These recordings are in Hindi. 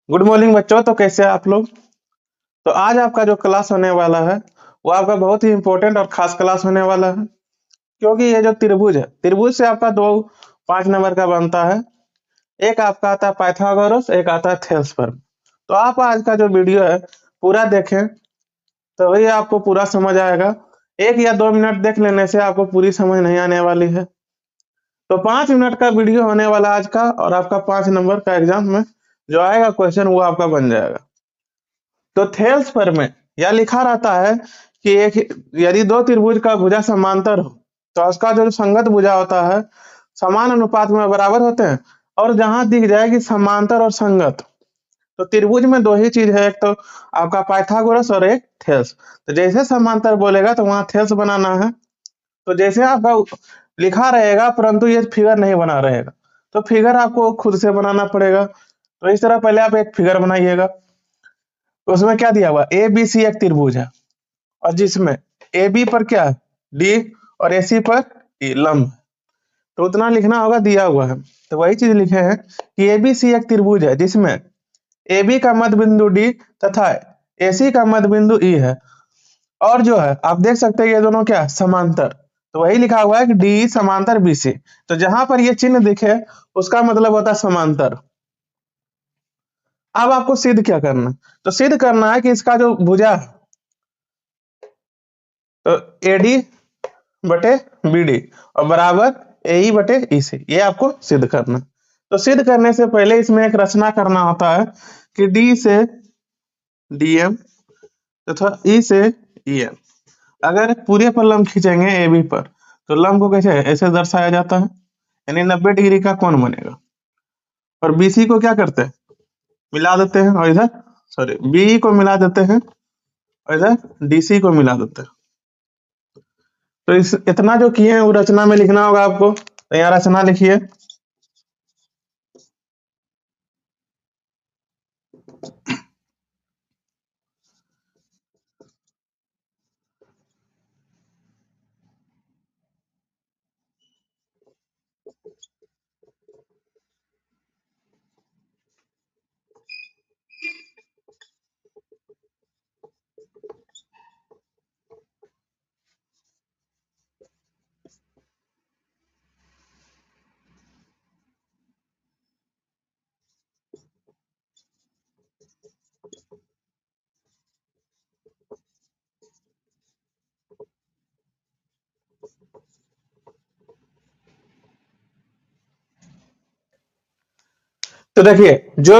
गुड मॉर्निंग बच्चों। तो कैसे हैं आप लोग। तो आज आपका जो क्लास होने वाला है वो आपका बहुत ही इंपॉर्टेंट और खास क्लास होने वाला है, क्योंकि ये जो त्रिभुज है, त्रिभुज से आपका दो 5 नंबर का बनता है। एक आपका आता है पाइथागोरस, एक आता है थेल्सफर्म। तो आप आज का जो वीडियो है पूरा देखें, तो वही आपको पूरा समझ आएगा। 1 या 2 मिनट देख लेने से आपको पूरी समझ नहीं आने वाली है। तो 5 मिनट का वीडियो होने वाला आज का, और आपका 5 नंबर का एग्जाम में जो आएगा क्वेश्चन वो आपका बन जाएगा। तो थेल्स पर में यह लिखा रहता है कि एक यदि दो त्रिभुज का भुजा समांतर हो तो उसका जो संगत भुजा होता है समान अनुपात में बराबर होते हैं। और जहां दिख जाएगी समांतर और संगत, तो त्रिभुज में दो ही चीज है, एक तो आपका पाइथागोरस और एक थेल्स। तो जैसे समांतर बोलेगा तो वहां थेल्स बनाना है। तो जैसे आपका लिखा रहेगा परंतु ये फिगर नहीं बना रहेगा, तो फिगर आपको खुद से बनाना पड़ेगा। तो इस तरह पहले आप एक फिगर बनाइएगा। तो उसमें क्या दिया हुआ, ए बी सी एक त्रिभुज है, और जिसमें ए बी पर क्या है, डी, और ए सी पर ई लंब। तो उतना लिखना होगा, दिया हुआ है। तो वही चीज लिखे हैं कि ए बी सी एक त्रिभुज है जिसमें ए बी का मध्य बिंदु डी तथा ए सी का मध्य बिंदु ई है। और जो है आप देख सकते हैं ये दोनों क्या है? समांतर। तो वही लिखा हुआ है कि डी समांतर बी सी। तो जहां पर ये चिन्ह दिखे उसका मतलब होता है समांतर। अब आपको सिद्ध क्या करना, तो सिद्ध करना है कि इसका जो भुजा है, तो एडी बटे बीडी और बराबर ए बटे ई सी, ये आपको सिद्ध करना। तो सिद्ध करने से पहले इसमें एक रचना करना होता है कि डी से डीएम तथा ई से ईएम। अगर पूरे पर लंब खींचेंगे ए बी पर, तो लंब को कैसे ऐसे दर्शाया जाता है, यानी 90 डिग्री का कोण बनेगा। और बीसी को क्या करते हैं, मिला देते हैं, और इधर सॉरी बी को मिला देते हैं, और इधर डीसी को मिला देते हैं। तो इस इतना जो किए हैं वो रचना में लिखना होगा आपको। तो यहाँ रचना लिखिए। तो देखिए जो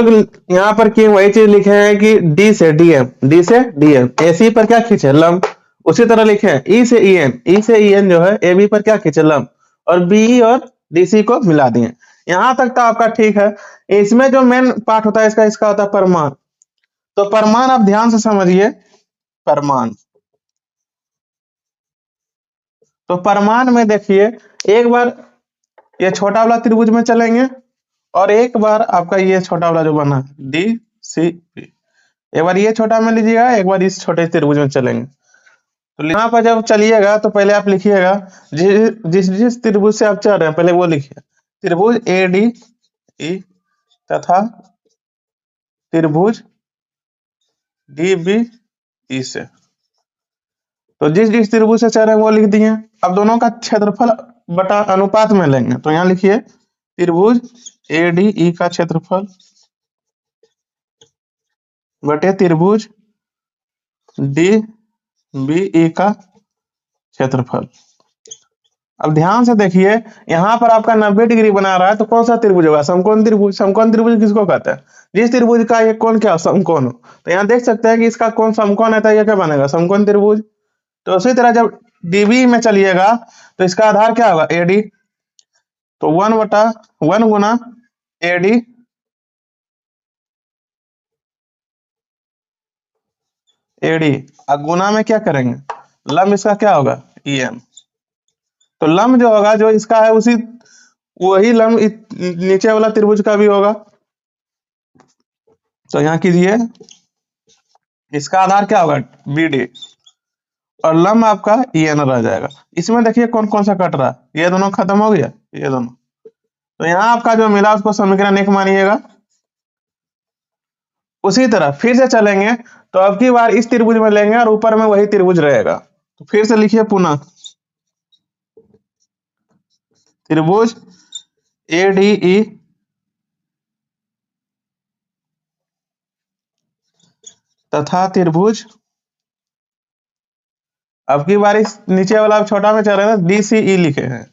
यहाँ पर किए वही चीज लिखे हैं कि डी से डीएम, डी से डीएम, एसी पर क्या खींचे लंब। उसी तरह लिखे हैं ई से ईएन, ई से ईएन जो है ए बी पर क्या खींचे लंब, और बी और डीसी को मिला दिए। यहाँ तक तो आपका ठीक है। इसमें जो मेन पार्ट होता है इसका इसका होता है परमान। तो परमान आप ध्यान से समझिए। परमान, तो परमान में देखिए, एक बार ये छोटा वाला त्रिभुज में चलेंगे, और एक बार आपका ये छोटा वाला जो बना डी सी पी, एक बार ये छोटा में लीजिएगा, एक बार इस छोटे त्रिभुज में चलेंगे। तो यहाँ पर जब चलिएगा तो पहले आप लिखिएगा जिस जिस जिस त्रिभुज से आप चल रहे हैं पहले वो लिखिए। त्रिभुज ए डी ई तथा त्रिभुज डी बी ई से। तो जिस जिस त्रिभुज से चल रहे हैं वो लिख दिए। अब दोनों का क्षेत्रफल बटा अनुपात में लेंगे, तो यहाँ लिखिए त्रिभुज ए डी ई का क्षेत्रफल बटे त्रिभुज डी बी ई का क्षेत्रफल। अब ध्यान से देखिए, यहाँ पर आपका 90 डिग्री बना रहा है, तो कौन सा त्रिभुज होगा, समकोण त्रिभुज। समकोण त्रिभुज किसको कहते हैं, जिस त्रिभुज का ये कोण क्या समकोण हो। तो यहाँ देख सकते हैं कि इसका कोण समकोण है, तो ये क्या बनेगा, समकोण त्रिभुज। तो उसी तरह जब डीबी में चलिएगा तो इसका आधार क्या होगा, एडी। तो 1/1 गुना एडी एडी, और गुना में क्या करेंगे, लंब इसका क्या होगा, ईएम। तो लंब जो होगा जो इसका है उसी वही लंब नीचे वाला त्रिभुज का भी होगा। तो यहाँ कीजिए, इसका आधार क्या होगा, बीडी, और लंब आपका ईएन रह जाएगा। इसमें देखिए कौन कौन सा कट रहा है, ये दोनों खत्म हो गया, ये दोनों। तो यहाँ आपका जो मिला उसको समीकरण 1 मानिएगा। उसी तरह फिर से चलेंगे तो अब की बार इस त्रिभुज में लेंगे और ऊपर में वही त्रिभुज रहेगा। तो फिर से लिखिए पुनः त्रिभुज ADE तथा त्रिभुज, अब की बार इस नीचे वाला छोटा में चल रहे हैं DCE लिखे हैं,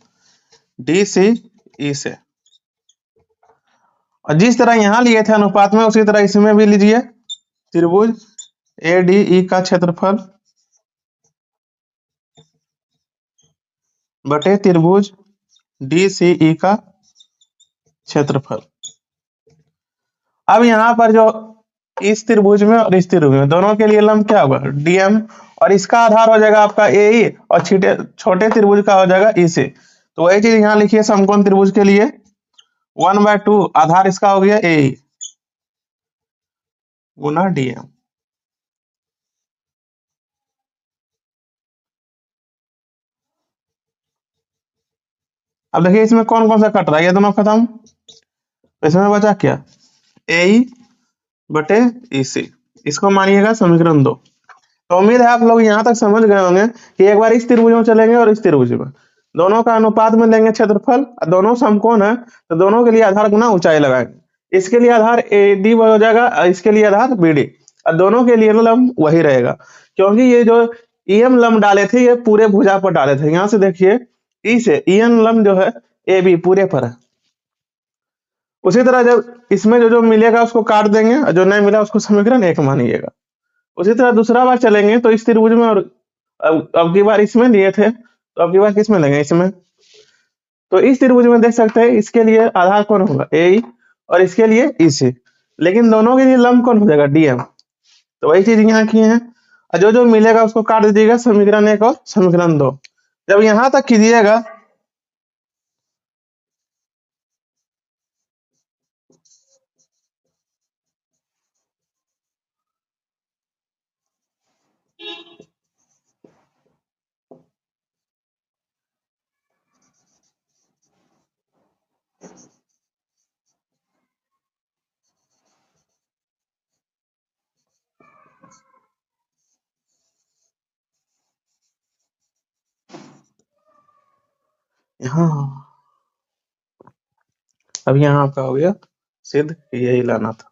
DCE से। और जिस तरह यहां लिए थे अनुपात में उसी तरह इसमें भी लीजिए। त्रिभुज ADE का क्षेत्रफल बटे त्रिभुज DCE का क्षेत्रफल। अब यहाँ पर जो इस त्रिभुज में और इस त्रिभुज में दोनों के लिए लंब क्या होगा DM, और इसका आधार हो जाएगा आपका AE और छोटे त्रिभुज का हो जाएगा EC। तो वही चीज यहाँ लिखिए समकोण त्रिभुज के लिए 1/2 आधार इसका हो गया AE गुना DM। अब देखिए इसमें कौन कौन सा कट रहा है, ये दोनों खत्म, इसमें बचा क्या AE बटे EC, इसको मानिएगा समीकरण 2। तो उम्मीद है आप लोग यहाँ तक समझ गए होंगे कि एक बार इस त्रिभुज में चलेंगे और इस त्रिभुज में दोनों का अनुपात में लेंगे क्षेत्रफल, दोनों समकोण है तो दोनों के लिए आधार गुना ऊंचाई लगाएंगे। इसके लिए आधार AD हो जाएगा, इसके लिए आधार BD, और दोनों के लिए लंब वही रहेगा क्योंकि ये जो EM लंब डाले थे ये पूरे भुजा पर डाले थे। यहाँ से देखिए E से EM लंब जो है AB पूरे पर है। उसी तरह जब इसमें जो जो मिलेगा उसको काट देंगे और जो नहीं मिला उसको समीकरण 1 मानिएगा। उसी तरह दूसरा बार चलेंगे तो इस त्रिभुज में और अब की बार इसमें लिए थे तो अब की बार किसमें लेंगे इसमें। तो इस त्रिभुज में देख सकते हैं इसके लिए आधार कौन होगा AE और इसके लिए EC, लेकिन दोनों के लिए लंब कौन हो जाएगा DM। तो वही चीज यहाँ किए हैं और जो जो मिलेगा उसको काट दीजिएगा समीकरण 1 और समीकरण 2। जब यहां तक कीजिएगा यहाँ, अब यहाँ आपका हो गया सिद्ध, यही लाना था।